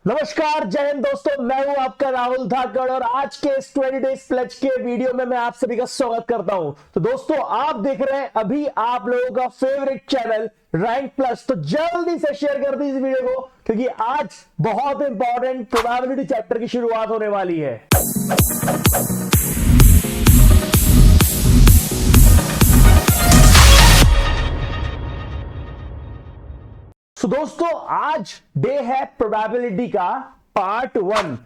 नमस्कार, जय हिंद दोस्तों। मैं हूं आपका राहुल धाकड़ और आज के इस 20 डेज प्लेज के वीडियो में मैं आप सभी का स्वागत करता हूं। तो दोस्तों, आप देख रहे हैं अभी आप लोगों का फेवरेट चैनल रैंक प्लस। तो जल्दी से शेयर कर दीजिए वीडियो को, क्योंकि आज बहुत इंपॉर्टेंट प्रोबेबिलिटी चैप्टर की शुरुआत होने वाली है। तो दोस्तों, आज डे है प्रोबेबिलिटी का पार्ट 1।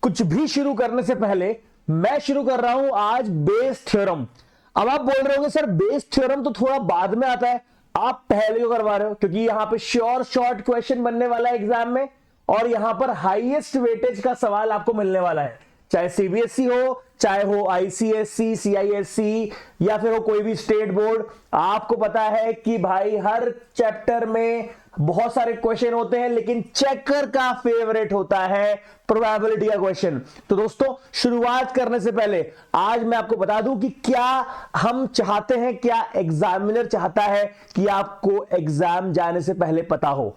कुछ भी शुरू करने से पहले मैं शुरू कर रहा हूं आज बेस थ्योरम। अब आप बोल रहे होंगे सर बेस थ्योरम तो थोड़ा बाद में आता है, आप पहले क्यों करवा रहे हो? क्योंकि यहां पे श्योर शॉर्ट क्वेश्चन बनने वाला है एग्जाम में और यहां पर हाईएस्ट वेटेज का सवाल आपको मिलने वाला है, चाहे सीबीएसई हो, चाहे हो आईसीएसई, सीआईएसई या फिर हो कोई भी स्टेट बोर्ड। आपको पता है कि भाई हर चैप्टर में बहुत सारे क्वेश्चन होते हैं, लेकिन चेकर का फेवरेट होता है प्रोबेबिलिटी का क्वेश्चन। तो दोस्तों, शुरुआत करने से पहले आज मैं आपको बता दूं कि क्या हम चाहते हैं, क्या एग्जामिनर चाहता है कि आपको एग्जाम जाने से पहले पता हो।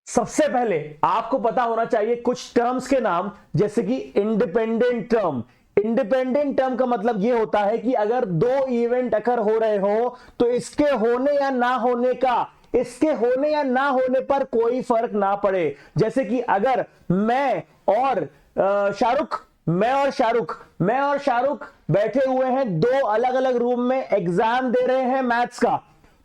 सबसे पहले आपको पता होना चाहिए कुछ टर्म्स के नाम, जैसे कि इंडिपेंडेंट टर्म। इंडिपेंडेंट टर्म का मतलब यह होता है कि अगर दो इवेंट अकर हो रहे हो तो इसके होने या ना होने का, इसके होने या ना होने पर कोई फर्क ना पड़े। जैसे कि अगर मैं और शाहरुख बैठे हुए हैं दो अलग अलग रूम में, एग्जाम दे रहे हैं मैथ्स का,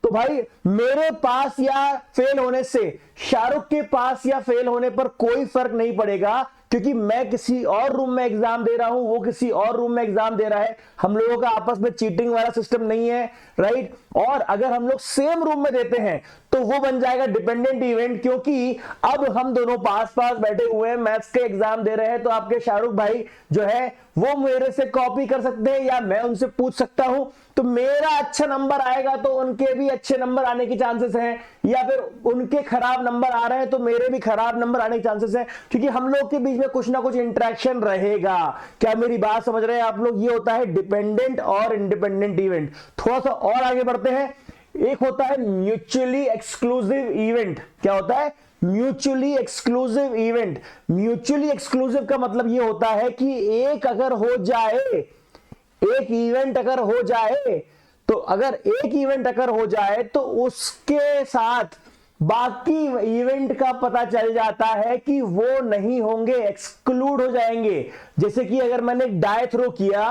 तो भाई मेरे पास या फेल होने से शाहरुख के पास या फेल होने पर कोई फर्क नहीं पड़ेगा, क्योंकि मैं किसी और रूम में एग्जाम दे रहा हूं, वो किसी और रूम में एग्जाम दे रहा है। हम लोगों का आपस में चीटिंग वाला सिस्टम नहीं है, राइट। और अगर हम लोग सेम रूम में देते हैं तो वो बन जाएगा डिपेंडेंट इवेंट, क्योंकि अब हम दोनों पास पास बैठे हुए हैं, मैथ्स के एग्जाम दे रहे हैं, तो आपके शाहरुख भाई जो है वो मेरे से कॉपी कर सकते हैं या मैं उनसे पूछ सकता हूं। तो मेरा अच्छा नंबर आएगा तो उनके भी अच्छे नंबर आने की चांसेस हैं, या फिर उनके खराब नंबर आ रहे हैं तो मेरे भी खराब नंबर आने की चांसेस हैं, क्योंकि हम लोग के बीच में कुछ ना कुछ इंटरेक्शन रहेगा। क्या मेरी बात समझ रहे हैं आप लोग? ये होता है डिपेंडेंट और इंडिपेंडेंट इवेंट। थोड़ा सा और आगे बढ़ते हैं। एक होता है म्यूचुअली एक्सक्लूसिव इवेंट। क्या होता है? Mutually exclusive event. Mutually exclusive का मतलब यह होता है कि एक अगर हो जाए, एक इवेंट अगर हो जाए, तो अगर एक इवेंट अगर हो जाए तो उसके साथ बाकी इवेंट का पता चल जाता है कि वो नहीं होंगे, एक्सक्लूड हो जाएंगे। जैसे कि अगर मैंने डाई थ्रो किया,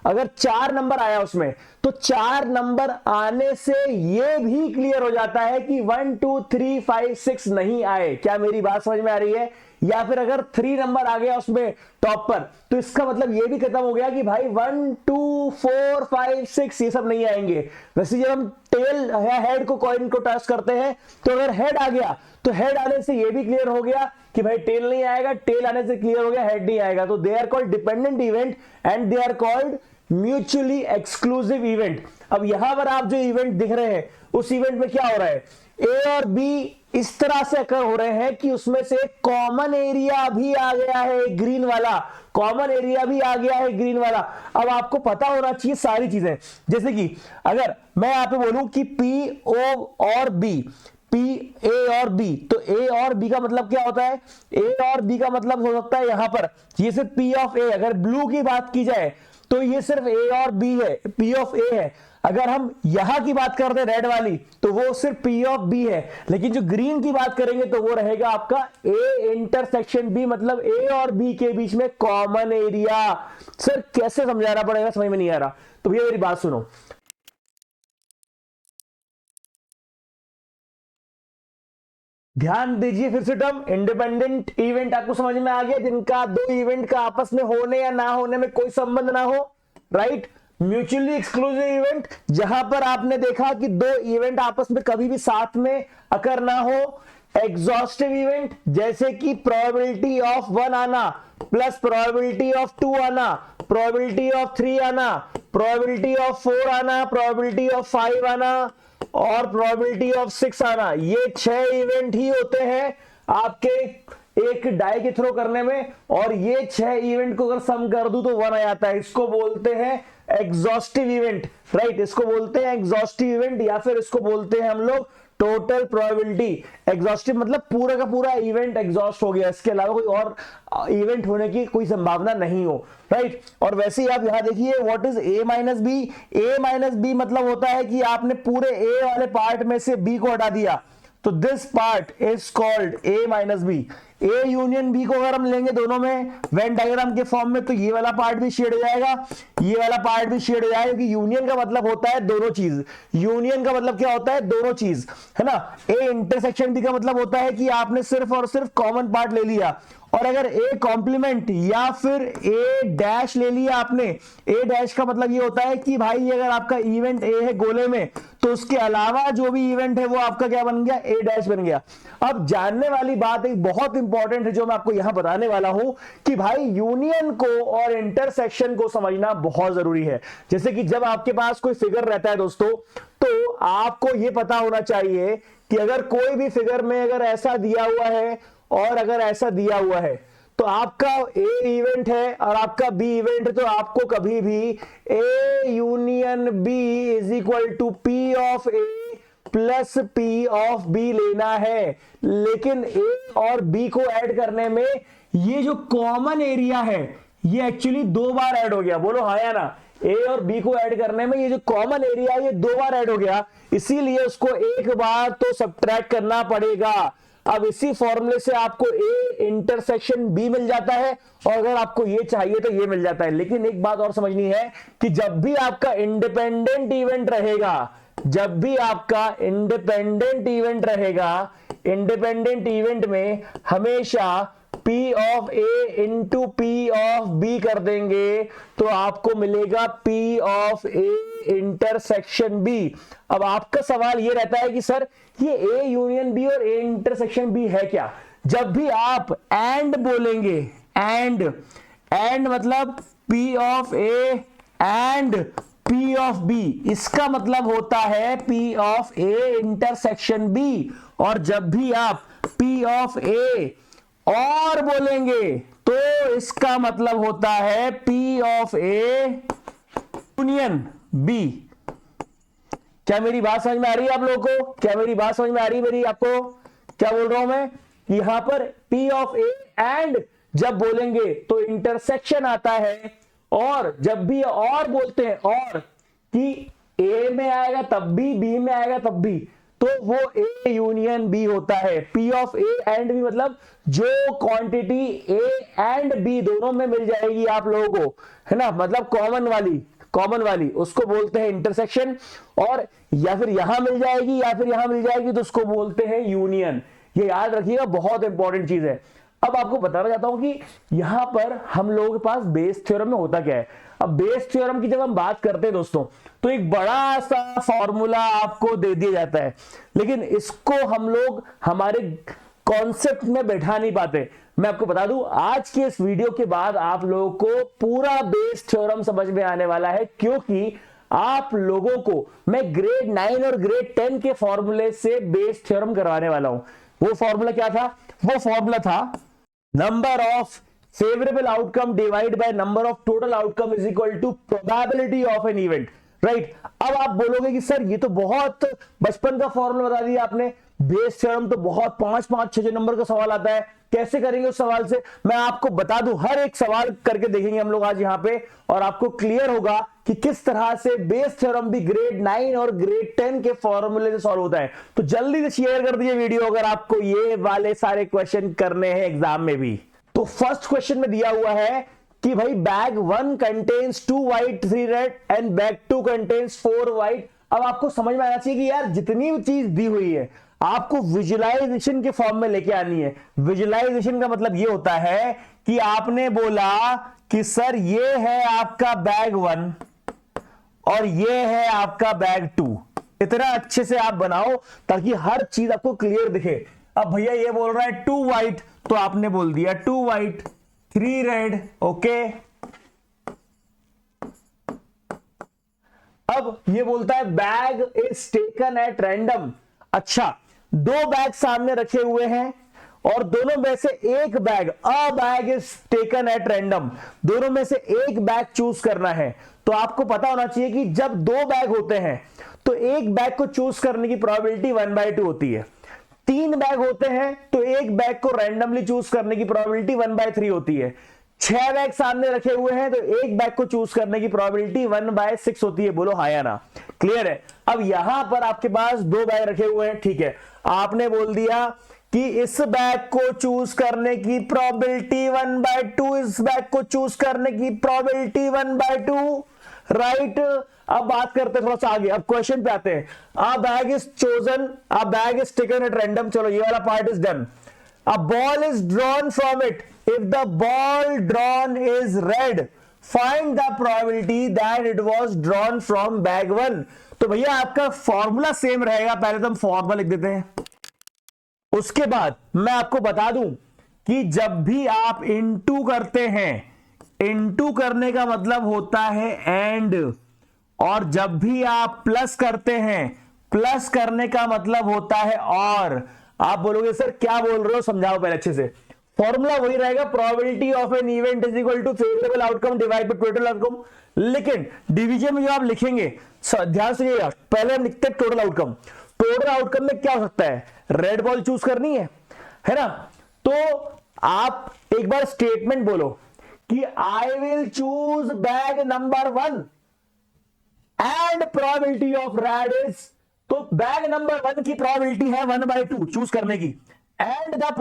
अगर 4 नंबर आया उसमें, तो 4 नंबर आने से यह भी क्लियर हो जाता है कि 1 2 3 5 6 नहीं आए। क्या मेरी बात समझ में आ रही है? या फिर अगर 3 नंबर आ गया उसमें टॉप पर, तो इसका मतलब यह भी खत्म हो गया कि भाई 1 2 4 5 6 ये सब नहीं आएंगे। वैसे जब हम टेल या हेड को कॉइन को टच करते हैं, तो अगर हेड आ गया तो हेड आने से यह भी क्लियर हो गया कि भाई टेल नहीं आएगा, टेल आने से क्लियर हो गया हेड नहीं आएगा। तो they are called dependent event and they are called mutually exclusive event. अब यहां पर आप जो इवेंट दिख रहे हैं, उस इवेंट में क्या हो रहा है? ए और बी इस तरह से अकर हो रहे हैं कि उसमें से कॉमन एरिया भी आ गया है, ग्रीन वाला कॉमन एरिया भी आ गया है, ग्रीन वाला। अब आपको पता होना चाहिए सारी चीजें। जैसे कि अगर मैं यहां पे बोलूं कि पी ओ और बी, पी ए और बी, तो ए और बी का मतलब क्या होता है? ए और बी का मतलब हो सकता है यहां पर ये सिर्फ पी ऑफ ए। अगर ब्लू की बात की जाए तो ये सिर्फ ए और बी है, पी ऑफ ए है। अगर हम यहां की बात करते हैं रेड वाली, तो वो सिर्फ पी ऑफ बी है। लेकिन जो ग्रीन की बात करेंगे तो वो रहेगा आपका ए इंटरसेक्शन बी, मतलब ए और बी के बीच में कॉमन एरिया। सर कैसे समझाना पड़ेगा, समझ में नहीं आ रहा? तो भैया मेरी बात सुनो, ध्यान दीजिए फिर से। टर्म इंडिपेंडेंट इवेंट आपको समझ में आ गया, जिनका दो इवेंट का आपस में होने या ना होने में कोई संबंध ना हो, राइट। म्यूचुअली एक्सक्लूसिव इवेंट, जहां पर आपने देखा कि दो इवेंट आपस में कभी भी साथ में अकर ना हो। एग्जॉस्टिव इवेंट, जैसे कि प्रोबेबिलिटी ऑफ 1 आना प्लस प्रोबेबिलिटी ऑफ 2 आना, प्रोबेबिलिटी ऑफ 3 आना, प्रोबेबिलिटी ऑफ 4 आना, प्रोबेबिलिटी ऑफ 5 आना और प्रोबेबिलिटी ऑफ 6 आना। ये 6 इवेंट ही होते हैं आपके एक डाई के थ्रो करने में, और ये 6 इवेंट को अगर सम कर दूं तो 1 आ जाता है। इसको बोलते हैं एग्जॉस्टिव इवेंट, राइट। इसको बोलते हैं एग्जॉस्टिव इवेंट, या फिर इसको बोलते हैं हम लोग टोटल प्रोबेबिलिटी। एग्जॉस्टिव मतलब पूरा का पूरा इवेंट एग्जॉस्ट हो गया, इसके अलावा कोई और इवेंट होने की कोई संभावना नहीं हो, राइट। और वैसे ही आप यहां देखिए what is A minus B. A minus B मतलब होता है कि आपने पूरे ए वाले पार्ट में से बी को हटा दिया, तो this part is called A minus B. A union B को अगर हम लेंगे दोनों में वेन डायग्राम के फॉर्म में, तो ये वाला पार्ट भी शेड हो जाएगा, ये वाला पार्ट भी शेड हो जाएगा, क्योंकि यूनियन का मतलब होता है दोनों चीज। यूनियन का मतलब क्या होता है? दोनों चीज, है ना। ए इंटरसेक्शन बी का मतलब होता है कि आपने सिर्फ और सिर्फ कॉमन पार्ट ले लिया, और अगर ए कॉम्प्लीमेंट या फिर ए डैश ले लिया आपने, ए डैश का मतलब ये होता है कि भाई अगर आपका इवेंट ए है गोले में, तो उसके अलावा जो भी इवेंट है वो आपका क्या बन गया? ए डैश बन गया। अब जानने वाली बात एक बहुत इंपॉर्टेंट है जो मैं आपको यहां बताने वाला हूं कि भाई यूनियन को और इंटरसेक्शन को समझना बहुत जरूरी है। जैसे कि जब आपके पास कोई फिगर रहता है दोस्तों, तो आपको यह पता होना चाहिए कि अगर कोई भी फिगर में अगर ऐसा दिया हुआ है और अगर ऐसा दिया हुआ है, तो आपका ए इवेंट है और आपका बी इवेंट है, तो आपको कभी भी A union B is equal to P of A plus P of B लेना है। लेकिन ए और बी को ऐड करने में ये जो कॉमन एरिया है ये एक्चुअली 2 बार ऐड हो गया। बोलो हाँ या ना। ए और बी को ऐड करने में ये जो कॉमन एरिया है ये 2 बार ऐड हो गया, इसीलिए उसको एक बार तो सब्ट्रैक्ट करना पड़ेगा। अब इसी फॉर्मूले से आपको ए इंटरसेक्शन बी मिल जाता है, और अगर आपको ये चाहिए तो ये मिल जाता है। लेकिन एक बात और समझनी है कि जब भी आपका इंडिपेंडेंट इवेंट रहेगा, जब भी आपका इंडिपेंडेंट इवेंट रहेगा, इंडिपेंडेंट इवेंट में हमेशा P of A into P of B कर देंगे, तो आपको मिलेगा P of A intersection B। अब आपका सवाल ये रहता है कि सर ये A यूनियन B और A इंटरसेक्शन B है क्या? जब भी आप एंड बोलेंगे, एंड मतलब P of A and P of B, इसका मतलब होता है P of A intersection B। और जब भी आप P ऑफ A और बोलेंगे तो इसका मतलब होता है P of A union B। क्या मेरी बात समझ में आ रही है आप लोगों को? क्या मेरी बात समझ में आ रही है मेरी आपको? क्या बोल रहा हूं मैं? यहां पर P ऑफ A एंड जब बोलेंगे तो इंटरसेक्शन आता है, और जब भी और बोलते हैं और कि A में आएगा तब भी, B में आएगा तब भी, तो वो A यूनियन B होता है। P of A and B मतलब जो क्वांटिटी A एंड B दोनों में मिल जाएगी आप लोगों को, है ना, मतलब कॉमन वाली उसको बोलते हैं इंटरसेक्शन, और या फिर यहां मिल जाएगी या फिर यहां मिल जाएगी तो उसको बोलते हैं यूनियन। ये याद रखिएगा, बहुत इंपॉर्टेंट चीज है। अब आपको बताना चाहता हूं कि यहां पर हम लोगों के पास बेस थ्योरम में होता क्या है। अब बेस थ्योरम की जब हम बात करते हैं दोस्तों, तो एक बड़ा सा फॉर्मूला आपको दे दिया जाता है, लेकिन इसको हम लोग हमारे कॉन्सेप्ट में बैठा नहीं पाते। मैं आपको बता दूं, आज के इस वीडियो के बाद आप लोगों को पूरा बेस थ्योरम समझ में आने वाला है, क्योंकि आप लोगों को मैं ग्रेड 9 और ग्रेड 10 के फॉर्मूले से बेस थ्योरम करवाने वाला हूं। वो फॉर्मूला क्या था? वो फॉर्मूला था number of favourable outcome divide by number of total outcome is equal to probability of an event, right. अब आप बोलोगे कि सर ये तो बहुत बचपन का फॉर्मूला बता दिया आपने, बेस थ्योरम तो बहुत 5-5-6 नंबर का सवाल आता है, कैसे करेंगे उस सवाल से? मैं आपको बता दूं, हर एक सवाल करके देखेंगे हम लोग आज यहां पे, और आपको क्लियर होगा कि किस तरह से बेस थ्योरम भी ग्रेड 9 और ग्रेड 10 के फॉर्मूले से सॉल्व होता है। तो जल्दी से शेयर कर दीजिए वीडियो अगर आपको ये वाले सारे क्वेश्चन करने हैं एग्जाम में भी। तो फर्स्ट क्वेश्चन में दिया हुआ है कि भाई bag 1 contains 2 white 3 red and bag 2 contains 4 white. अब आपको समझ में आना चाहिए कि यार जितनी भी चीज दी हुई है आपको विजुअलाइजेशन के फॉर्म में लेके आनी है। विजुअलाइजेशन का मतलब ये होता है कि आपने बोला कि सर ये है आपका बैग 1 और ये है आपका बैग 2। इतना अच्छे से आप बनाओ ताकि हर चीज आपको क्लियर दिखे। अब भैया ये बोल रहा है 2 व्हाइट, तो आपने बोल दिया 2 व्हाइट 3 रेड, ओके। अब ये बोलता है bag is taken at random. अच्छा, 2 बैग सामने रखे हुए हैं और दोनों में से एक bag, a bag is taken at random, दोनों में से एक बैग चूज करना है। तो आपको पता होना चाहिए कि जब 2 बैग होते हैं तो एक बैग को चूज करने की प्रोबेबिलिटी 1/2 होती है। 3 बैग होते हैं तो एक बैग को रैंडमली चूज करने की प्रोबेबिलिटी 1/3 होती है। 6 बैग सामने रखे हुए हैं तो एक बैग को चूज करने की प्रोबेबिलिटी 1/6 होती है। बोलो हाँ या ना, क्लियर है। अब यहां पर आपके पास 2 बैग रखे हुए हैं, ठीक है, आपने बोल दिया कि इस बैग को चूज करने की प्रोबेबिलिटी 1/2, इस बैग को चूज करने की प्रोबेबिलिटी 1/2, राइट। अब बात करते हैं थोड़ा सा आगे, अब क्वेश्चन पे आते हैं। अ bag is chosen, a bag is taken at random, चलो ये वाला part is done. A ball is drawn from it, if the ball drawn is red, find the probability that it was drawn from bag 1। तो भैया आपका formula same रहेगा, पहले तो हम फॉर्मूला लिख देते हैं, उसके बाद मैं आपको बता दूं कि जब भी आप इनटू करते हैं, इनटू करने का मतलब होता है एंड, और जब भी आप प्लस करते हैं, प्लस करने का मतलब होता है और। आप बोलोगे सर क्या बोल रहे हो, समझाओ पहले अच्छे से। फॉर्मूला वही रहेगा, probability of an event is equal to favourable outcome divide by total outcome. लेकिन डिवीजन में जो आप लिखेंगे, ध्यान सुनिएगा, पहले हम लिखते हैं टोटल आउटकम। टोटल आउटकम में क्या हो सकता है, रेड बॉल चूज करनी है ना। तो आप एक बार स्टेटमेंट बोलो कि I will choose bag number 1 and probability of red is, तो बैग नंबर 1 की प्रोबेबिलिटी है 1/2 चूज करने की, and the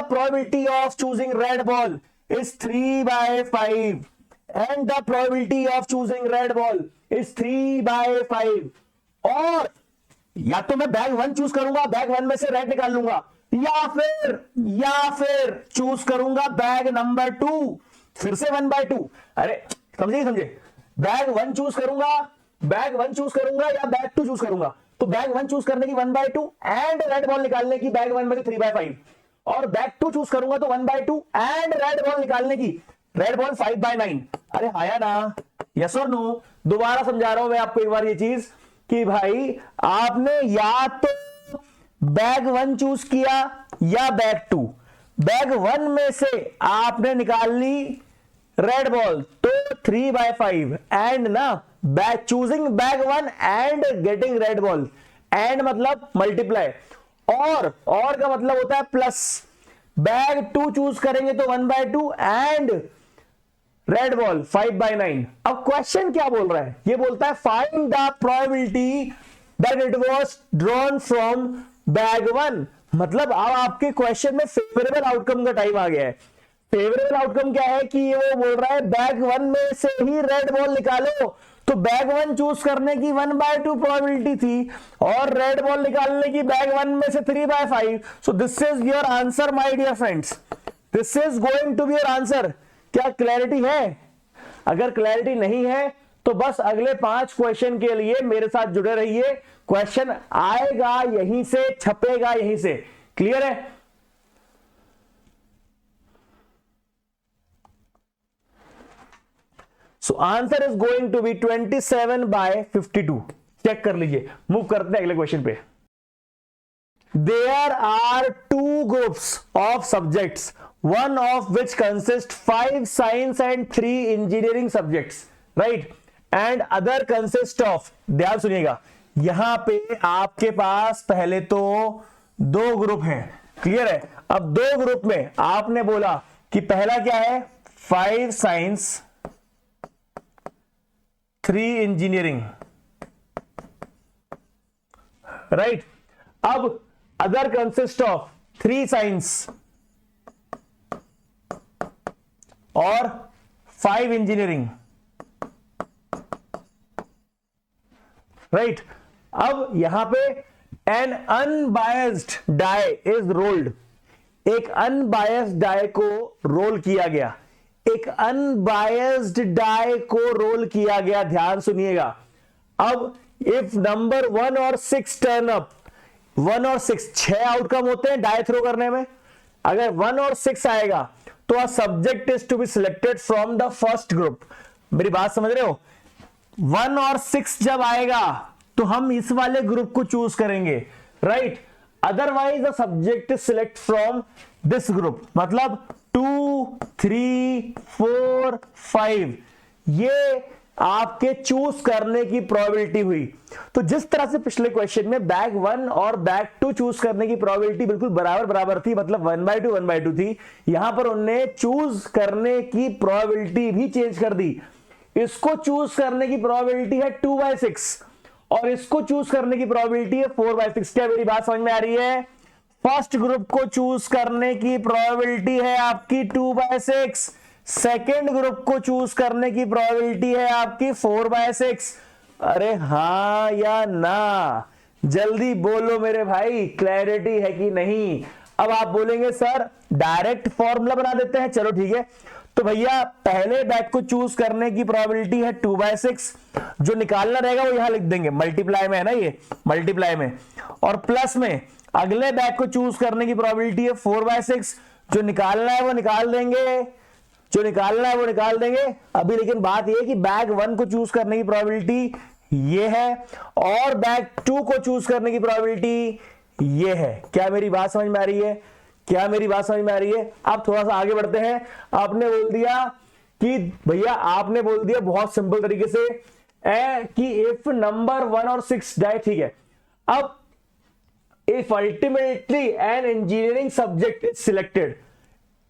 probability of choosing red ball is 3/5, and the probability of choosing red ball is 3/5। और या तो मैं बैग 1 चूज करूंगा, बैग 1 में से रेड निकाल लूंगा, या फिर चूज करूंगा बैग नंबर 2, फिर से 1/2। अरे समझे, बैग 1 चूज करूंगा, या बैग 2 चूज करूंगा। तो बैग 1 चूज करने की 1/2 एंड रेड बॉल निकालने की बैग 1 में से 3/5, और बैग 2 चूज करूंगा तो 1/2 एंड रेड बॉल निकालने की, रेड बॉल 5/9। अरे आया ना, यस और नो। दोबारा समझा रहा हूं मैं आपको एक बार ये चीज कि भाई आपने या तो बैग 1 चूज किया या बैग 2। बैग 1 में से आपने निकाल ली रेड बॉल तो 3/5 एंड ना, bag choosing bag 1 and getting red ball, and मतलब मल्टीप्लाई, और का मतलब होता है प्लस। बैग 2 चूज करेंगे तो 1/2 एंड रेड बॉल 5/9। अब क्वेश्चन क्या बोल रहा है, ये बोलता है find the probability that it was drawn from bag 1। मतलब अब आपके क्वेश्चन में फेवरेबल आउटकम का टाइम आ गया है। फेवरेबल आउटकम क्या है कि वो बोल रहा है बैग 1 में से ही रेड बॉल निकालो, तो बैग 1 चूज करने की 1/2 प्रोबेबिलिटी थी और रेड बॉल निकालने की बैग 1 में से 3/5। So this is your answer my dear friends, this is going to be your answer. क्या क्लैरिटी है? अगर क्लैरिटी नहीं है तो बस अगले 5 क्वेश्चन के लिए मेरे साथ जुड़े रहिए, क्वेश्चन आएगा यहीं से, छपेगा यहीं से। क्लियर है? So answer is going to be 27/52। Check कर लीजिए। मूव करते हैं अगले क्वेश्चन पे। There are 2 groups of subjects, one of which consists 5 science and 3 engineering subjects, right? And other consist of, ध्यान सुनिएगा, यहां पे आपके पास पहले तो 2 ग्रुप हैं, क्लियर है। अब 2 ग्रुप में आपने बोला कि पहला क्या है, 5 साइंस 3 इंजीनियरिंग, राइट। अब अदर कंसिस्ट ऑफ 3 साइंस और 5 इंजीनियरिंग, राइट। अब यहां पे an unbiased die is rolled, एक अनबायस्ड डाई को रोल किया गया, एक अनबायस्ड डाई को रोल किया गया। ध्यान सुनिएगा। अब इफ नंबर 1 और 6 टर्न अप, 1 और 6 6 आउटकम होते हैं डाई थ्रो करने में। अगर 1 और 6 आएगा तो a subject is to be selected from the first group. मेरी बात समझ रहे हो? 1 और 6 जब आएगा तो हम इस वाले ग्रुप को चूज करेंगे, right. Otherwise the subject is select from this group, मतलब 2, 3, 4, 5 ये आपके चूज करने की प्रोबेबिलिटी हुई। तो जिस तरह से पिछले क्वेश्चन में बैग 1 और बैग 2 चूज करने की प्रोबेबिलिटी बिल्कुल बराबर बराबर थी, मतलब 1/2 थी, यहां पर उन्होंने चूज करने की प्रोबेबिलिटी भी चेंज कर दी। इसको चूज करने की प्रोबेबिलिटी है 2/6 और इसको चूज करने की प्रोबेबिलिटी है 4/6। क्या मेरी बात समझ में आ रही है? फर्स्ट ग्रुप को चूज करने की प्रोबेबिलिटी है आपकी 2/6, सेकेंड ग्रुप को चूज करने की प्रोबेबिलिटी है आपकी 4/6। अरे हां या ना, जल्दी बोलो मेरे भाई, क्लैरिटी है कि नहीं? अब आप बोलेंगे सर डायरेक्ट फॉर्मूला बना देते हैं, चलो ठीक है। तो भैया पहले बैग को चूज करने की प्रोबेबिलिटी है 2/6, जो निकालना रहेगा वो यहां लिख देंगे, मल्टीप्लाई में है ना, ये मल्टीप्लाई में, और प्लस में अगले बैग को चूज करने की प्रोबेबिलिटी है 4/6, जो निकालना है वो निकाल देंगे, जो निकालना है वो निकाल देंगे। अभी लेकिन बात यह है कि बैग 1 को चूज करने की प्रोबेबिलिटी ये है और बैग 2 को चूज करने की प्रोबेबिलिटी ये है। क्या मेरी बात समझ में आ रही है? क्या मेरी बात समझ में आ रही है? अब थोड़ा सा आगे बढ़ते हैं। आपने बोल दिया कि भैया, आपने बोल दिया बहुत सिंपल तरीके से कि इफ नंबर 1 और 6 डाई, ठीक है। अब if ultimately an engineering subject is selected,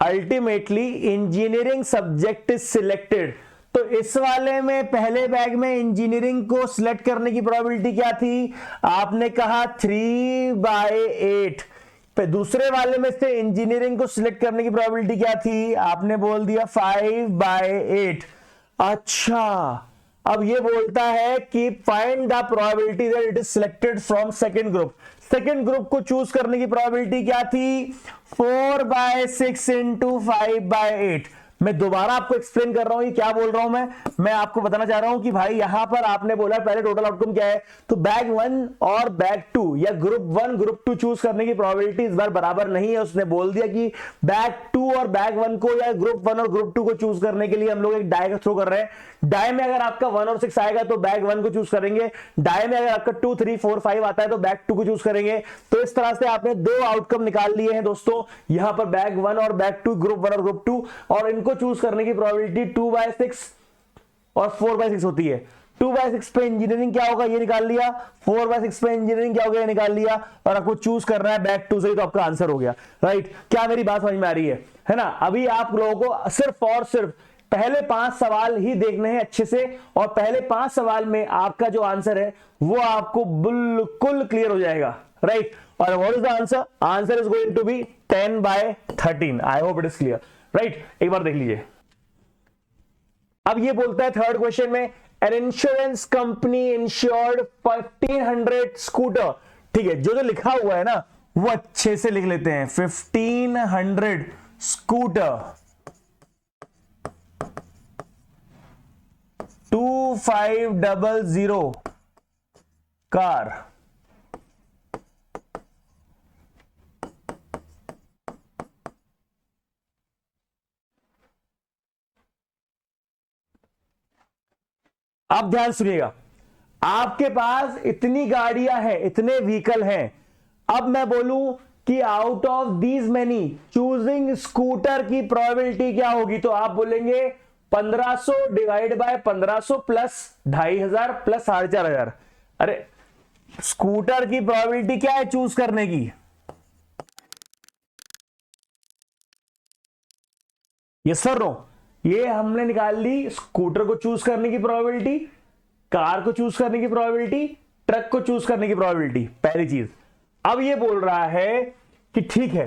ultimately engineering subject is selected, तो इस वाले में पहले बैग में इंजीनियरिंग को सिलेक्ट करने की प्रोबेबिलिटी क्या थी? आपने कहा 3/8। पे दूसरे वाले में से इंजीनियरिंग को सिलेक्ट करने की प्रोबेबिलिटी क्या थी? आपने बोल दिया 5/8। अच्छा, अब ये बोलता है कि find the probability that it is selected from second group. Second group को चूज करने की प्रोबेबिलिटी क्या थी? 4/6 इंटू 5/8। मैं दोबारा आपको एक्सप्लेन कर रहा हूं, ये क्या बोल रहा हूं मैं आपको बताना चाह रहा हूं कि भाई यहां पर आपने बोला पहले टोटल आउटकम क्या है, तो बैग 1 और बैग 2 या ग्रुप 1 ग्रुप 2 चूज करने की प्रोबेबिलिटी इस बार बराबर नहीं है। उसने बोल दिया कि बैग 2 और बैग 1 को या ग्रुप 1 और ग्रुप 2 को चूज करने के लिए हम लोग एक डाई का थ्रो कर रहे हैं। डाई में अगर आपका 1 और 6 आएगा तो बैग 1 को चूज करेंगे, डाई में अगर आपका 2 3 4 5 आता है तो बैग 2 को चूज करेंगे। तो इस तरह से आपने दो आउटकम निकाल लिए हैं दोस्तों, यहां पर बैग 1 और बैग 2, ग्रुप 1 और ग्रुप 2, और इनको चूज करने की प्रोबेबिलिटी 2/6 और 4/6 होती है। 2/6 पे इंजीनियरिंग क्या होगा ये निकाल लिया, 4/6 पे इंजीनियरिंग क्या होगा ये निकाल लिया, और आपको चूज करना है बैग 2 से, तो आपका आंसर हो गया। राइट? क्या मेरी बात समझ में आ रही है ना? अभी आप लोगों को सिर्फ और सिर्फ पहले 5 सवाल ही देखने हैं अच्छे से, और पहले 5 सवाल में आपका जो आंसर है वो आपको बिल्कुल क्लियर हो जाएगा। राइट? और what is the answer? Answer is going to be 10/13। I hope it is clear. Right? एक बार देख लीजिए। अब ये बोलता है थर्ड क्वेश्चन में, an insurance company insured 1500 scooter. ठीक है, जो जो लिखा हुआ है ना वो अच्छे से लिख लेते हैं। 1500 स्कूटर, 2500 कार, आप ध्यान सुनिएगा। आपके पास इतनी गाड़ियां हैं, इतने व्हीकल हैं। अब मैं बोलूं कि out of these many choosing scooter की प्रोबेबिलिटी क्या होगी, तो आप बोलेंगे 1500 डिवाइड बाय 1500 प्लस 2500 प्लस 4500। अरे स्कूटर की प्रोबेबिलिटी क्या है चूज करने की? Yes sir no? ये हमने निकाल ली स्कूटर को चूज करने की प्रोबेबिलिटी, कार को चूज करने की प्रोबेबिलिटी, ट्रक को चूज करने की प्रोबेबिलिटी, पहली चीज। अब ये बोल रहा है कि ठीक है,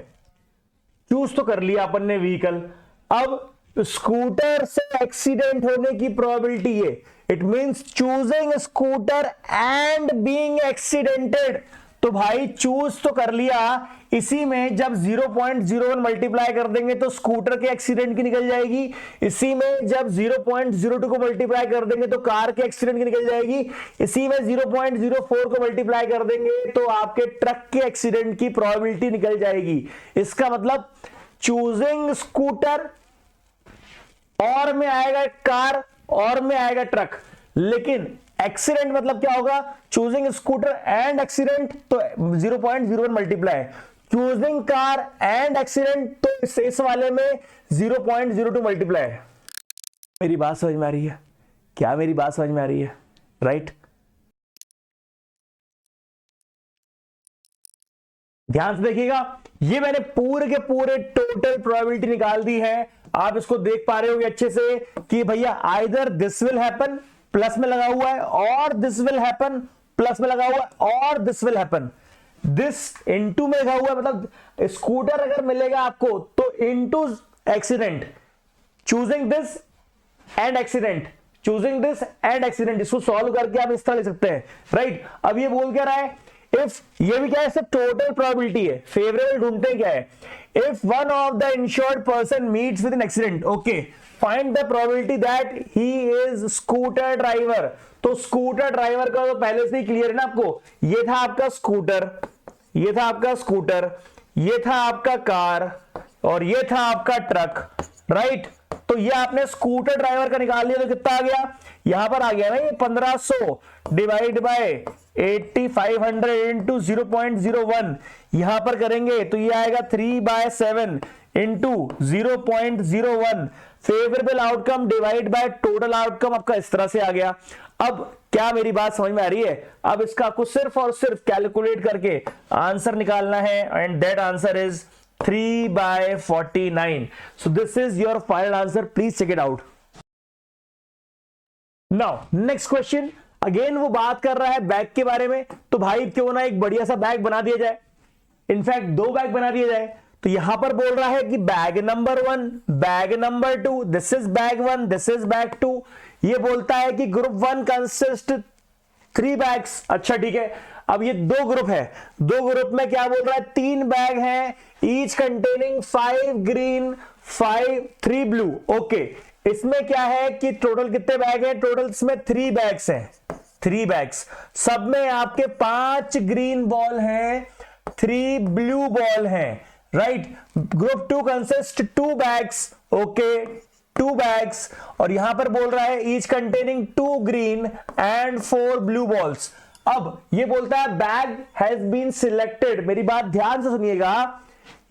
चूज तो कर लिया अपन ने व्हीकल, अब स्कूटर से एक्सीडेंट होने की प्रोबेबिलिटी है। It means choosing scooter and being accidented. तो भाई चूज तो कर लिया, इसी में जब 0.01 मल्टीप्लाई कर देंगे तो स्कूटर के एक्सीडेंट की निकल जाएगी, इसी में जब 0.02 को मल्टीप्लाई कर देंगे तो कार के एक्सीडेंट की निकल जाएगी, इसी में 0.04 को मल्टीप्लाई कर देंगे तो आपके ट्रक के एक्सीडेंट की प्रोबेबिलिटी निकल जाएगी। इसका मतलब चूजिंग स्कूटर, और में आएगा कार, और में आएगा ट्रक, लेकिन एक्सीडेंट मतलब क्या होगा? चूजिंग स्कूटर एंड एक्सीडेंट, तो 0.01 multiply, choosing car and accident, तो इस वाले में 0.02 मल्टीप्लाई। मेरी बात समझ में आ रही है? क्या मेरी बात समझ में आ रही है? राइट, ध्यान से देखिएगा, ये मैंने पूरे के पूरे टोटल प्रोबेबिलिटी निकाल दी है। आप इसको देख पा रहे होगे अच्छे से कि भैया either this will happen, plus में लगा हुआ है, और दिस विल हैपन, प्लस में लगा हुआ है, और this will happen. This into में लगा हुआ है, मतलब स्कूटर अगर मिलेगा आपको तो into accident, choosing this and accident, choosing this and accident. इसको सॉल्व करके आप इस तरह लिख सकते हैं, राइट। अब ये बोल क्या रहा है, इफ, ये भी क्या है, सब टोटल प्रोबेबिलिटी है, फेवरेबल ढूंढते क्या है, if one of the insured person meets with an accident, okay, find the probability that he is scooter driver. तो स्कूटर ड्राइवर का तो पहले से ही क्लियर है ना आपको, ये था आपका स्कूटर, ये था आपका स्कूटर, ये था आपका कार, और ये था आपका ट्रक, राइट। तो ये आपने स्कूटर ड्राइवर का निकाल लिया तो कितना आ गया, यहां पर आ गया ना ये 1500 डिवाइड बाय 8500 इंटू 0.01, यहां पर करेंगे तो ये आएगा 3/7 into 0.01। Favourable outcome divide by total outcome आपका इस तरह से आ गया। अब क्या मेरी बात समझ में आ रही है? अब इसका आपको सिर्फ और सिर्फ कैलकुलेट करके आंसर निकालना है, and that answer is 3/49. So this is your final answer. Please check it out. Now next question. Again वो बात कर रहा है बैग के बारे में, तो भाई क्यों ना एक बढ़िया सा बैग बना दिया जाए, इनफैक्ट 2 बैग बना दिया जाए। तो यहां पर बोल रहा है कि bag number 1, bag number 2, this is bag 1, this is bag 2। ये बोलता है कि ग्रुप 1 कंसिस्ट 3 बैग्स। अच्छा ठीक है, अब ये 2 ग्रुप है, 2 ग्रुप में क्या बोल रहा है, 3 बैग हैं, each containing 5 green 3 blue. Okay, इसमें क्या है कि टोटल कितने बैग हैं, टोटल इसमें 3 बैग्स हैं, 3 बैग्स, सब में आपके 5 ग्रीन बॉल हैं, 3 ब्लू बॉल हैं, right. Group 2 consist 2 bags, okay, 2 bags, और यहां पर बोल रहा है each containing 2 green and 4 blue balls. अब ये बोलता है बैग हैज बीन सिलेक्टेड। मेरी बात ध्यान से सुनिएगा,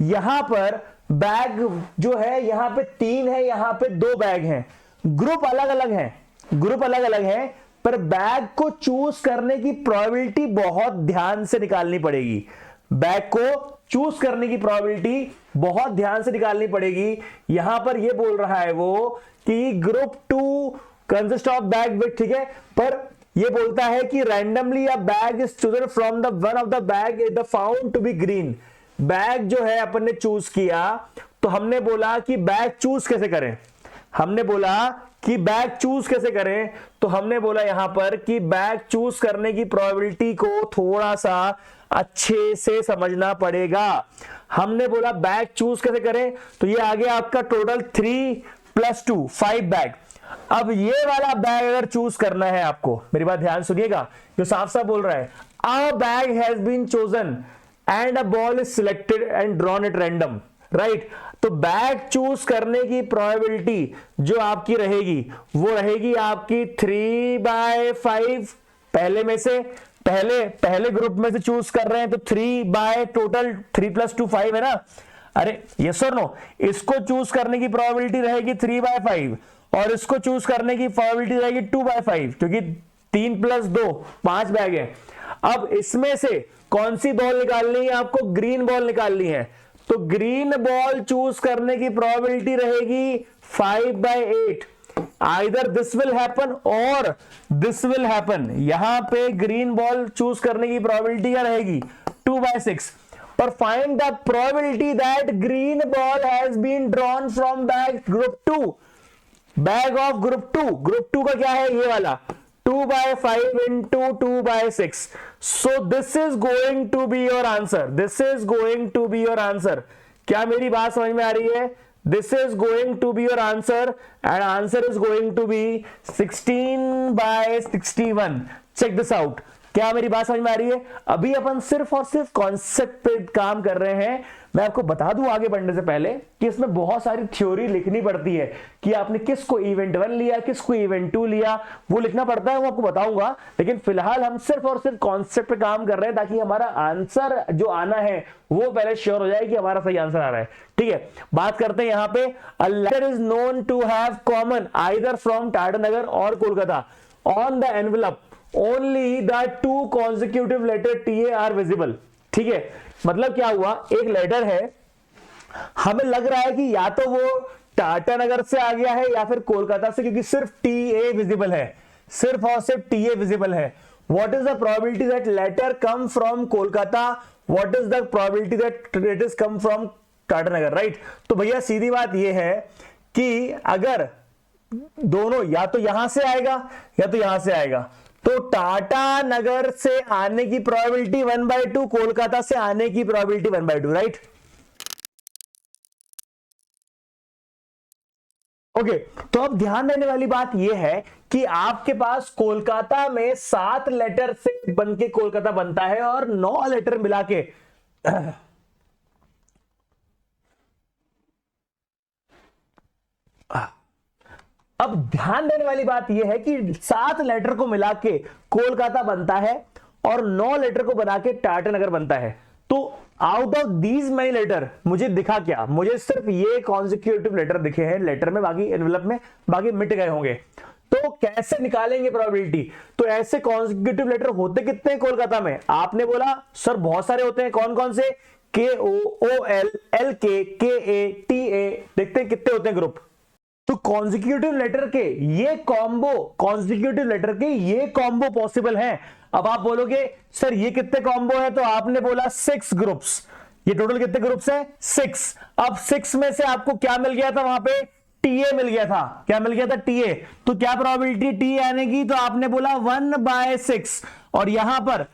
यहां पर बैग जो है, यहां पे 3 है, यहां पे 2 बैग हैं, ग्रुप अलग अलग हैं, ग्रुप अलग अलग हैं, पर बैग को चूज करने की प्रोबेबिलिटी बहुत ध्यान से निकालनी पड़ेगी, बैग को चूज करने की प्रोबेबिलिटी बहुत ध्यान से निकालनी पड़ेगी। यहां पर ये बोल रहा है वो कि group 2 consist of bag with, ठीक है, पर ये बोलता है कि randomly a bag is chosen from the one of the bag is the found to be green. Bag जो है अपन ने चूज किया, तो हमने बोला कि बैग चूज कैसे करें, हमने बोला कि बैग चूज कैसे करें, तो हमने बोला यहां पर कि बैग चूज करने की प्रोबेबिलिटी को थोड़ा सा अच्छे से समझना पड़ेगा। हमने बोला बैग चूज कैसे करें, तो ये आ गया आपका टोटल 3 + 2 5 बैग। अब ये वाला बैग अगर चूज करना है आपको, मेरी बात ध्यान सुनिएगा, जो साफ साफ बोल रहा है, a bag has been chosen and a ball is selected and drawn at random, right. तो बैग चूज करने की प्रोबेबिलिटी जो आपकी रहेगी वो रहेगी आपकी 3/5। पहले में से पहले ग्रुप में से चूज कर रहे हैं तो 3 टोटल 3 + 2 5 है ना, अरे यस और नो। इसको चूज करने की प्रोबेबिलिटी रहेगी 3/5 और इसको चूज करने की प्रोबेबिलिटी रहेगी 2/5, क्योंकि 3 + 2 5 बैग है। अब इसमें से कौन सी बॉल निकालनी है आपको, ग्रीन बॉल निकालनी है, तो ग्रीन बॉल चूज करने की प्रोबेबिलिटी रहेगी 5/8। आइदर दिस विल हैपन और दिस विल हैपन। यहां पे ग्रीन बॉल चूज करने की प्रोबेबिलिटी क्या रहेगी 2/6। पर find the probability that green ball has been drawn from bag group 2, bag of group 2। Group 2 का क्या है, ये वाला 2/5 into 2/6. So this is going to be your answer. This is going to be your answer. क्या मेरी बात समझ में आ रही है? This is going to be your answer and answer is going to be 16/61. Check this out. क्या मेरी बात समझ में आ रही है? अभी अपन सिर्फ और सिर्फ कॉन्सेप्ट पे काम कर रहे हैं, मैं आपको बता दूं आगे बढ़ने से पहले कि इसमें बहुत सारी थ्योरी लिखनी पड़ती है कि आपने किसको इवेंट 1 लिया, किसको इवेंट 2 लिया, वो लिखना पड़ता है, वो आपको बताऊंगा। लेकिन फिलहाल हम सिर्फ और सिर्फ कॉन्सेप्ट पे काम कर रहे हैं ताकि हमारा आंसर जो आना है वो पहले श्योर हो जाए कि हमारा सही आंसर आ रहा है। ठीक है, बात करते हैं यहां पे। A letter is known to have come either from Tatanagar और Kolkata on the envelope only the 2 consecutive letter TA are visible. ठीक है, मतलब क्या हुआ, एक लेटर है, हमें लग रहा है कि या तो वो टाटानगर से आ गया है या फिर कोलकाता से, क्योंकि सिर्फ टीए विजिबल है, सिर्फ और सिर्फ टीए विजिबल है। What is the probability that letter come from Kolkata, what is the probability that it is come from Tatanagar, right. तो भैया सीधी बात यह है कि अगर दोनों या तो यहां से आएगा या तो यहां से आएगा, तो टाटानगर से आने की प्रोबेबिलिटी 1/2, कोलकाता से आने की प्रोबेबिलिटी 1/2, राइट। ओके, तो अब ध्यान देने वाली बात यह है कि आपके पास कोलकाता में 7 लेटर से बनके कोलकाता बनता है और 9 लेटर मिला के अब ध्यान देने वाली बात यह है कि 7 लेटर को मिला के कोलकाता बनता है और 9 लेटर को बना के टाटानगर बनता है। तो out of these many letter मुझे दिखा क्या, मुझे सिर्फ ये कॉन्सिक्यूटिव लेटर दिखे हैं लेटर में, बाकी एनवेलप में, बाकी मिट गए होंगे। तो कैसे निकालेंगे प्रोबेबिलिटी? तो ऐसे कॉन्सिक्यूटिव लेटर होते कितने हैं कोलकाता में? आपने बोला सर बहुत सारे होते हैं, कौन कौन से? KOOL, LK, KA, TA, देखते हैं कितने होते हैं ग्रुप। तो कॉन्सिक्यूटिव लेटर के ये कॉम्बो, कॉन्सिक्यूटिव लेटर के ये कॉम्बो पॉसिबल है। अब आप बोलोगे सर ये कितने कॉम्बो है? तो आपने बोला 6 ग्रुप्स। ये टोटल कितने ग्रुप्स है? 6। अब 6 में से आपको क्या मिल गया था? वहां पे टीए मिल गया था। क्या मिल गया था? टीए। तो क्या प्रोबेबिलिटी टी आने की? तो आपने बोला 1/6 और यहां पर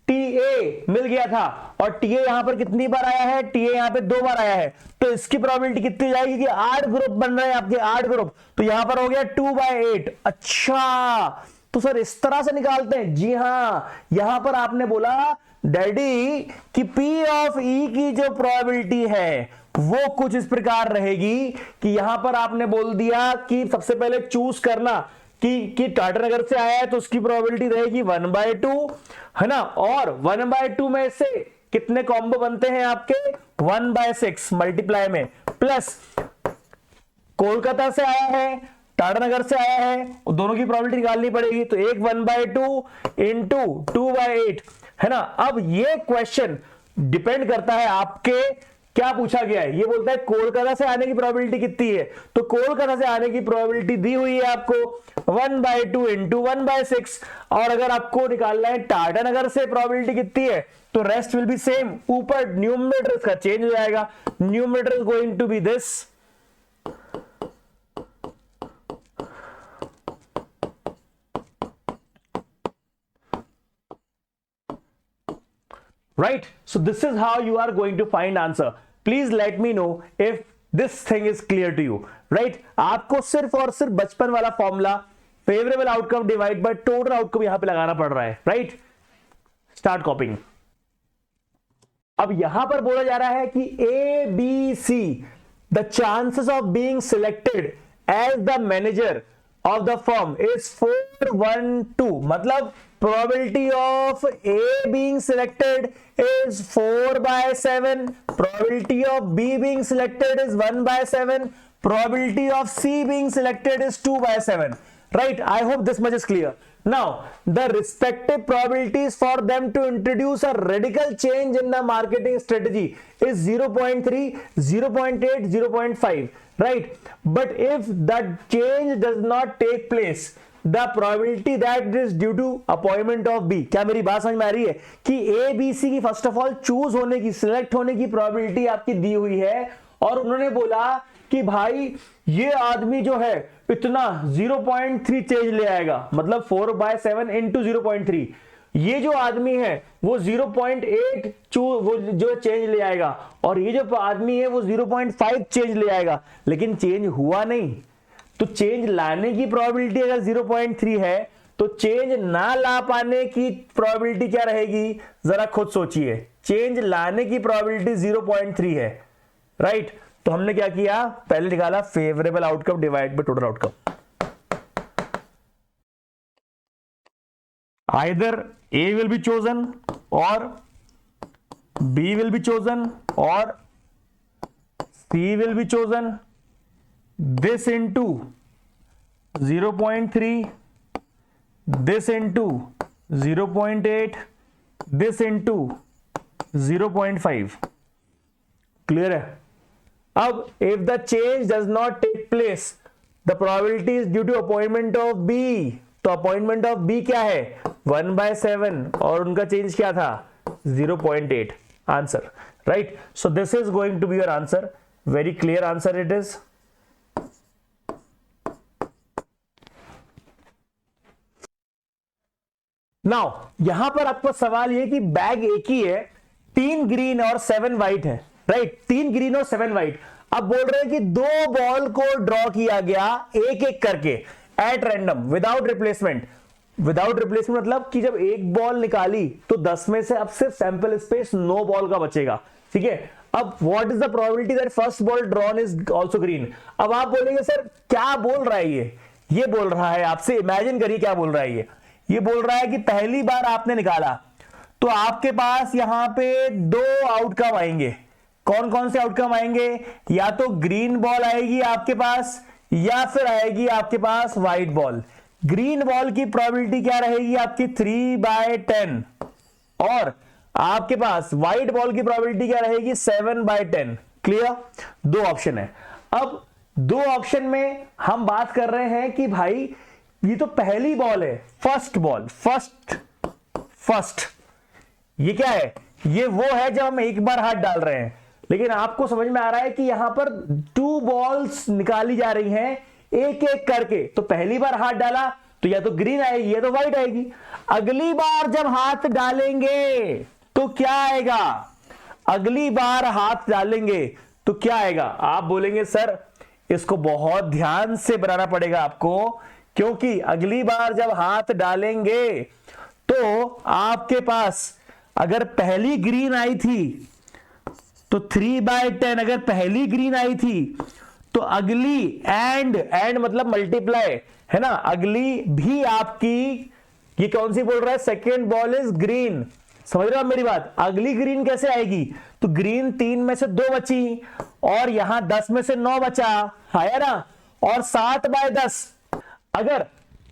टीए मिल गया था और टीए यहां पर कितनी बार आया है? टीए यहां पे 2 बार आया है। तो इसकी प्रोबेबिलिटी कितनी जाएगी कि 8 ग्रुप बन रहे हैं आपके, 8 ग्रुप। तो यहां पर हो गया 2/8। अच्छा, तो सर इस तरह से निकालते हैं? जी हां, यहां पर आपने बोला डैडी कि P ऑफ E की जो प्रोबेबिलिटी है वो कुछ इस प्रकार रहेगी कि यहां पर आपने बोल दिया कि सबसे पहले चूज करना कि टाटानगर से आया है तो उसकी प्रोबेबिलिटी रहेगी 1/2, है ना। और 1/2 में से कितने कॉम्बो बनते हैं आपके? 1/6 मल्टीप्लाई में, प्लस कोलकाता से आया है, टाटानगर से आया है, दोनों की प्रोबेबिलिटी निकालनी पड़ेगी। तो एक 1/2 इंटू 2/8, है ना। अब ये क्वेश्चन डिपेंड करता है आपके क्या पूछा गया है। ये बोलता है कोलकाता से आने की प्रोबेबिलिटी कितनी है, तो कोलकाता से आने की प्रोबेबिलिटी दी हुई है आपको 1/2 इंटू 1/6। और अगर आपको निकालना है टाटानगर से प्रोबेबिलिटी कितनी है, तो रेस्ट विल बी सेम। ऊपर न्यूमरेटर का चेंज हो जाएगा, numerator is going to be this, right? So this is how you are going to find answer. Please let me know if this thing is clear to you, right? आपको सिर्फ और सिर्फ बचपन वाला formula favourable outcome divide by total outcome यहां पे लगाना पड़ रहा है, राइट? स्टार्ट कॉपिंग। अब यहां पर बोला जा रहा है कि ABC the chances of being selected as the manager of the firm is 4/1/2, मतलब probability of A being selected is 4/7, probability of B being selected is 1/7, probability of C being selected is 2/7, right? I hope this much is clear. Now the respective probabilities for them to introduce a radical change in the marketing strategy is 0.3, 0.8, 0.5, right? But if that change does not take place, the probability that it is due to appointment of B, क्या मेरी बात समझ में आ रही है कि A B C की first of all choose होने की, सिलेक्ट होने की प्रोबेबिलिटी आपकी दी हुई है और उन्होंने बोला कि भाई ये आदमी जो है इतना 0.3 चेंज ले आएगा, मतलब 4/7 इंटू 0.3, ये जो आदमी है वो 0.8 वो जो चेंज ले आएगा और ये जो आदमी है वो 0.5 चेंज ले आएगा, लेकिन चेंज हुआ नहीं। तो चेंज लाने की प्रोबेबिलिटी अगर 0.3 है तो चेंज ना ला पाने की प्रोबेबिलिटी क्या रहेगी, जरा खुद सोचिए। चेंज लाने की प्रोबेबिलिटी 0.3 है, राइट। तो हमने क्या किया, पहले निकाला favourable outcome divide by total outcome. Either A will be chosen or B will be chosen or C will be chosen. This into 0.3, this into 0.8, this into 0.5. Clear है? अब if the change does not take place, the probability is due to appointment of B. तो appointment of B क्या है, 1/7 और उनका change क्या था 0.8 answer, right. So this is going to be your answer, very clear answer it is. Now यहां पर आपको सवाल ये कि बैग एक ही है, 3 ग्रीन और 7 व्हाइट है, राइट। 3 ग्रीन और 7 व्हाइट। अब बोल रहे हैं कि 2 बॉल को ड्रॉ किया गया एक एक करके at random without replacement. Without replacement मतलब कि जब एक बॉल निकाली तो 10 में से अब सिर्फ सैंपल स्पेस 9 बॉल का बचेगा, ठीक है। अब what is the probability that first ball drawn is also green. अब आप बोलेंगे सर क्या बोल रहा है ये बोल रहा है आपसे, इमेजिन करिए क्या बोल रहा है ये बोल रहा है कि पहली बार आपने निकाला तो आपके पास यहां पे 2 आउटकम आएंगे। कौन कौन से आउटकम आएंगे, या तो ग्रीन बॉल आएगी आपके पास या फिर आएगी आपके पास व्हाइट बॉल। ग्रीन बॉल की प्रोबेबिलिटी क्या रहेगी आपकी 3/10 और आपके पास व्हाइट बॉल की प्रोबेबिलिटी क्या रहेगी 7/10। क्लियर, 2 ऑप्शन है। अब 2 ऑप्शन में हम बात कर रहे हैं कि भाई ये तो पहली बॉल है, फर्स्ट बॉल, फर्स्ट ये क्या है, ये वो है जब हम एक बार हाथ डाल रहे हैं। लेकिन आपको समझ में आ रहा है कि यहां पर 2 बॉल्स निकाली जा रही हैं एक एक करके। तो पहली बार हाथ डाला तो या तो ग्रीन आएगी या तो व्हाइट आएगी। अगली बार जब हाथ डालेंगे तो क्या आएगा, अगली बार हाथ डालेंगे तो क्या आएगा। आप बोलेंगे सर इसको बहुत ध्यान से बनाना पड़ेगा आपको, क्योंकि अगली बार जब हाथ डालेंगे तो आपके पास अगर पहली ग्रीन आई थी तो 3/10, अगर पहली ग्रीन आई थी तो अगली एंड मतलब मल्टीप्लाई है ना, अगली भी आपकी ये कौन सी बोल रहा है, सेकेंड बॉल इज ग्रीन। समझ रहे हो मेरी बात, अगली ग्रीन कैसे आएगी, तो ग्रीन 3 में से 2 बची और यहां 10 में से 9 बचा, आया ना, और 7/10। अगर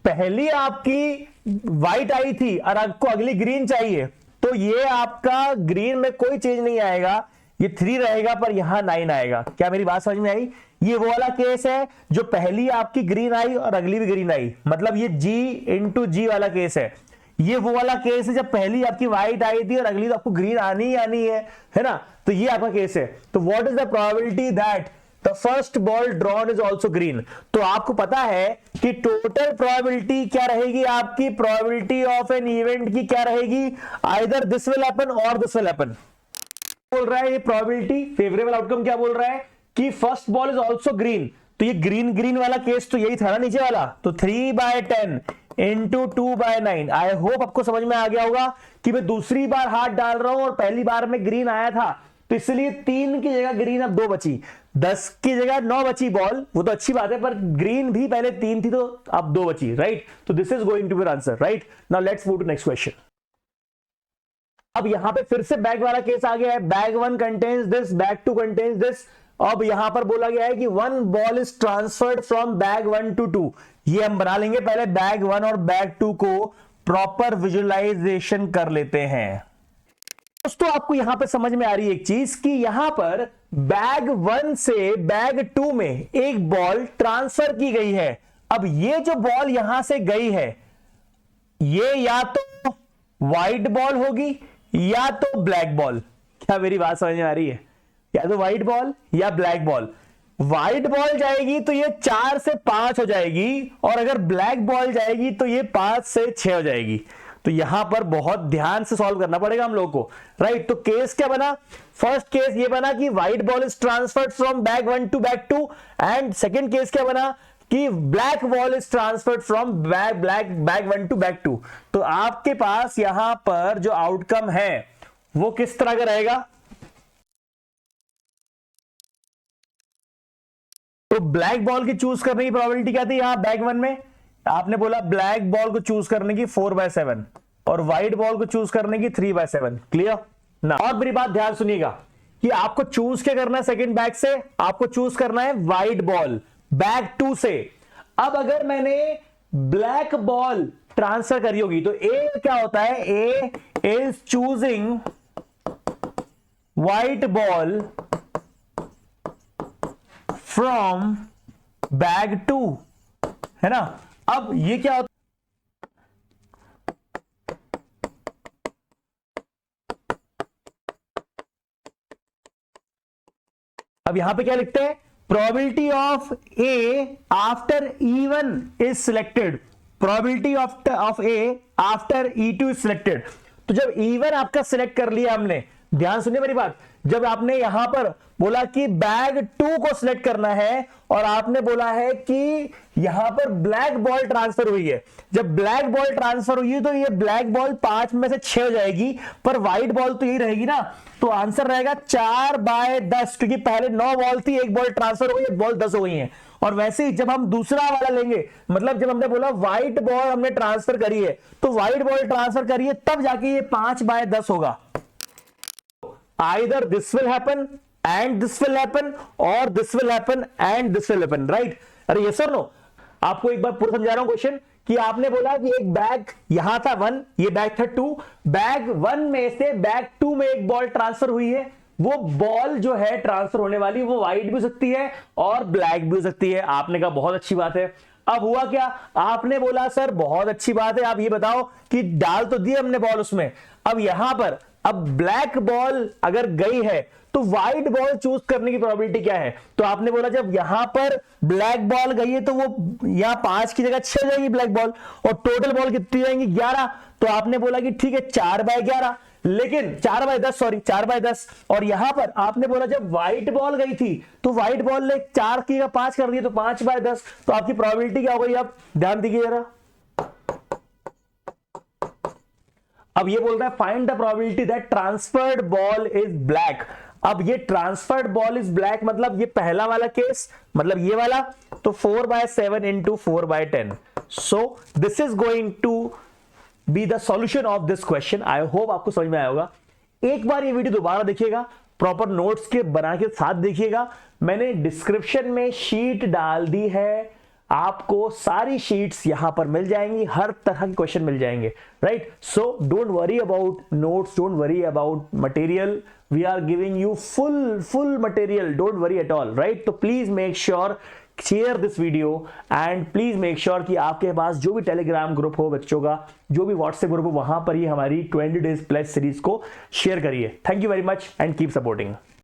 पहली आपकी व्हाइट आई थी और आपको अगली ग्रीन चाहिए तो ये आपका ग्रीन में कोई चेंज नहीं आएगा, ये 3 रहेगा पर यहां 9 आएगा। क्या मेरी बात समझ में आई। ये वो वाला केस है जो पहली आपकी ग्रीन आई और अगली भी ग्रीन आई, मतलब ये G into G वाला केस है। ये वो वाला केस है जब पहली आपकी व्हाइट आई थी और अगली तो आपको ग्रीन आनी ही आनी है ना। तो ये आपका केस है। तो what is the probability that the first ball drawn is also green. तो आपको पता है कि टोटल प्रोबेबिलिटी क्या रहेगी, आपकी प्रोबेबिलिटी ऑफ एन इवेंट की क्या रहेगी, आइदर दिस विल हैपन और दिस विल हैपन। बोल रहा है ये प्रोबेबिलिटी, फेवरेबल आउटकम क्या बोल रहा है कि first ball is also green. तो ये ग्रीन वाला केस तो यही था ना नीचे वाला, तो 3/10 into 2/9। आई होप आपको समझ में आ गया होगा कि मैं दूसरी बार हाथ डाल रहा हूं और पहली बार में ग्रीन आया था तो इसलिए 3 की जगह ग्रीन अब 2 बची, 10 की जगह 9 बची बॉल, वो तो अच्छी बात है, पर ग्रीन भी पहले 3 थी तो अब 2 बची, राइट। तो this is going to be answer, right. Now let's move to next question. अब यहां पे फिर से बैग वाला केस आ गया है, bag 1 contains this, bag 2 contains this. अब यहां पर बोला गया है कि 1 ball is transferred from bag 1 to 2। ये हम बना लेंगे, पहले बैग 1 और बैग 2 को प्रॉपर विजुअलाइजेशन कर लेते हैं। दोस्तों आपको यहां पे समझ में आ रही है एक चीज कि यहां पर बैग 1 से बैग 2 में एक बॉल ट्रांसफर की गई है। अब ये जो बॉल यहां से गई है ये या तो व्हाइट बॉल होगी या तो ब्लैक बॉल। क्या मेरी बात समझ में आ रही है, या तो व्हाइट बॉल या ब्लैक बॉल। व्हाइट बॉल जाएगी तो ये 4 से 5 हो जाएगी और अगर ब्लैक बॉल जाएगी तो ये 5 से 6 हो जाएगी। तो यहां पर बहुत ध्यान से सॉल्व करना पड़ेगा हम लोगों को, राइट। तो केस क्या बना, फर्स्ट केस ये बना कि white ball is transferred from bag 1 to bag 2, and second case क्या बना कि black ball is transferred from bag 1 to bag 2। तो आपके पास यहां पर जो आउटकम है वो किस तरह का रहेगा? तो ब्लैक बॉल की चूज करने की प्रोबेबिलिटी क्या थी यहां बैक वन में? आपने बोला ब्लैक बॉल को चूज करने की 4/7 और व्हाइट बॉल को चूज करने की 3/7। क्लियर ना? और मेरी बात ध्यान सुनिएगा कि आपको चूज क्या करना है सेकंड बैक से? आपको चूज करना है व्हाइट बॉल बैक 2 से। अब अगर मैंने ब्लैक बॉल ट्रांसफर करी होगी तो ए क्या होता है? A is choosing white ball from bag 2, है ना? अब ये क्या होता है? अब यहां पे क्या लिखते हैं? Probability of A after E1 is selected, probability of A after E2 is selected. तो जब E1 आपका सिलेक्ट कर लिया हमने, ध्यान सुनिए मेरी बात, जब आपने यहां पर बोला कि बैग 2 को सिलेक्ट करना है और आपने बोला है कि यहां पर ब्लैक बॉल ट्रांसफर हुई है, जब ब्लैक बॉल ट्रांसफर हुई है तो ये ब्लैक बॉल 5 में से 6 हो जाएगी, पर व्हाइट बॉल तो यही रहेगी ना। तो आंसर रहेगा 4/10, क्योंकि पहले 9 बॉल थी, एक बॉल ट्रांसफर हुई, एक बॉल 10 हो गई है। और वैसे ही जब हम दूसरा वाला लेंगे, मतलब जब हमने बोला व्हाइट बॉल हमने ट्रांसफर करी है, तो व्हाइट बॉल ट्रांसफर करी है तब जाके ये 5/10 होगा। Either this will happen and this will happen or this will happen and this will happen, right? अरे yes or no? आपको एक बार पूरा समझा रहा हूं क्वेश्चन कि आपने बोला कि एक बैग यहां था 1, ये बैग था 2, बैग 1 में से बैग 2 में एक बॉल ट्रांसफर हुई है, वो बॉल जो है ट्रांसफर होने वाली वो व्हाइट भी हो सकती है और ब्लैक भी हो सकती है। आपने कहा बहुत अच्छी बात है। अब हुआ क्या? आपने बोला सर बहुत अच्छी बात है, आप ये बताओ कि डाल तो दिए हमने बॉल उसमें, अब यहां पर अब ब्लैक बॉल अगर गई है तो व्हाइट बॉल चूज करने की प्रोबेबिलिटी क्या है? तो आपने बोला जब यहां पर ब्लैक बॉल गई है तो वो यहां 5 की जगह 6 जाएगी ब्लैक बॉल, और टोटल बॉल कितनी जाएंगी? 11। तो आपने बोला कि ठीक है 4/11, लेकिन 4/10, सॉरी 4/10। और यहां पर आपने बोला जब व्हाइट बॉल गई थी तो व्हाइट बॉल ने 4 की जगह 5 कर दिया, तो 5/10। तो आपकी प्रोबेबिलिटी क्या हो गई? अब ध्यान दीजिए जरा, अब ये बोलता है find the probability that transferred ball is black. अब ये ट्रांसफर्ड बॉल इज ब्लैक मतलब ये पहला वाला केस, मतलब ये वाला, तो 4/7 into 4/10। So this is going to be the solution of this question. I hope आपको समझ में आया होगा। एक बार ये वीडियो दोबारा देखिएगा, प्रॉपर नोट्स के बना के साथ देखिएगा। मैंने डिस्क्रिप्शन में शीट डाल दी है, आपको सारी शीट्स यहां पर मिल जाएंगी, हर तरह के क्वेश्चन मिल जाएंगे, right? So don't worry about notes, don't worry about material, we are giving you full material, don't worry at all, right? तो please make sure share this video and please make sure कि आपके पास जो भी Telegram group हो बच्चों का, जो भी व्हाट्सएप ग्रुप हो, वहां पर ही हमारी 20 डेज प्लस सीरीज को शेयर करिए। Thank you very much and keep supporting.